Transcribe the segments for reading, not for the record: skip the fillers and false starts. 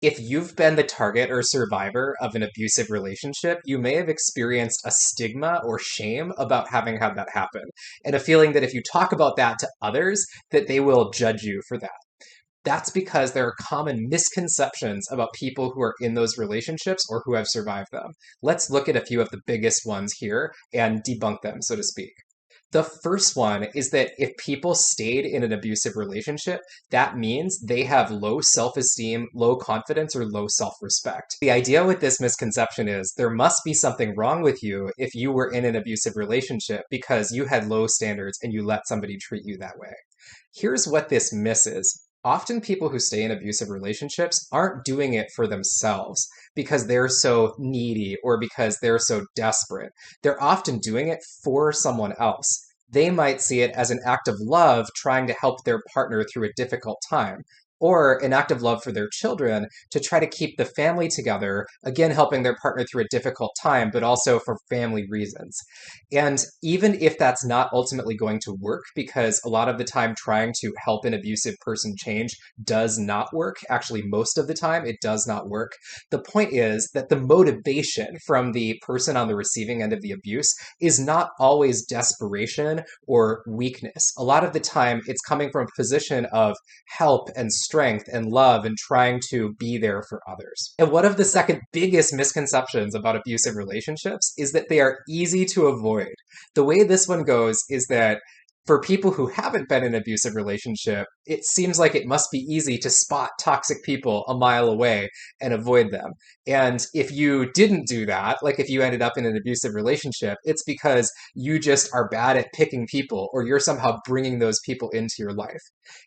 If you've been the target or survivor of an abusive relationship, you may have experienced a stigma or shame about having had that happen, and a feeling that if you talk about that to others, that they will judge you for that. That's because there are common misconceptions about people who are in those relationships or who have survived them. Let's look at a few of the biggest ones here and debunk them, so to speak. The first one is that if people stayed in an abusive relationship, that means they have low self esteem, low confidence, or low self respect. The idea with this misconception is there must be something wrong with you if you were in an abusive relationship because you had low standards and you let somebody treat you that way. Here's what this misses. Often people who stay in abusive relationships aren't doing it for themselves because they're so needy or because they're so desperate. They're often doing it for someone else. They might see it as an act of love trying to help their partner through a difficult time, or an act of love for their children to try to keep the family together, again, helping their partner through a difficult time, but also for family reasons. And even if that's not ultimately going to work, because a lot of the time trying to help an abusive person change does not work, actually, most of the time it does not work. The point is that the motivation from the person on the receiving end of the abuse is not always desperation or weakness. A lot of the time, it's coming from a position of help and strength and love and trying to be there for others. And one of the second biggest misconceptions about abusive relationships is that they are easy to avoid. The way this one goes is that for people who haven't been in an abusive relationship, it seems like it must be easy to spot toxic people a mile away and avoid them. And if you didn't do that, like if you ended up in an abusive relationship, it's because you just are bad at picking people or you're somehow bringing those people into your life.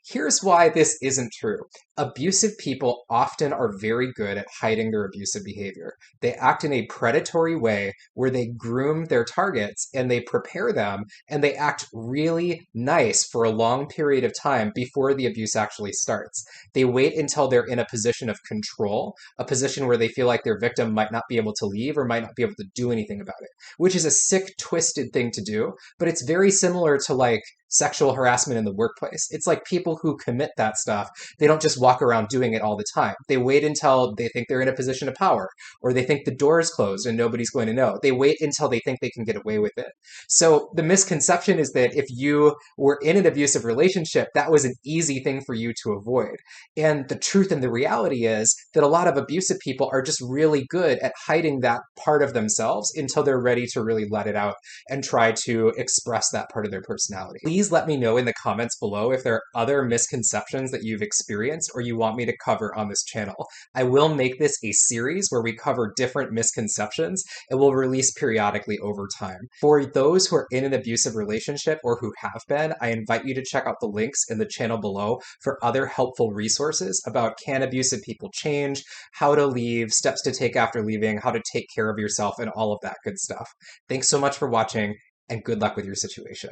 Here's why this isn't true. Abusive people often are very good at hiding their abusive behavior. They act in a predatory way where they groom their targets and they prepare them and they act really nice for a long period of time before the abuse actually starts. They wait until they're in a position of control, a position where they feel like their victim might not be able to leave or might not be able to do anything about it, which is a sick, twisted thing to do, but it's very similar to like sexual harassment in the workplace. It's like people who commit that stuff, they don't just walk around doing it all the time. They wait until they think they're in a position of power, or they think the door is closed and nobody's going to know. They wait until they think they can get away with it. So the misconception is that if you were in an abusive relationship, that was an easy thing for you to avoid. And the truth and the reality is that a lot of abusive people are just really good at hiding that part of themselves until they're ready to really let it out and try to express that part of their personality. Please let me know in the comments below if there are other misconceptions that you've experienced or you want me to cover on this channel. I will make this a series where we cover different misconceptions and we'll release periodically over time. For those who are in an abusive relationship or who have been, I invite you to check out the links in the channel below for other helpful resources about can abusive people change, how to leave, steps to take after leaving, how to take care of yourself, and all of that good stuff. Thanks so much for watching, and good luck with your situation.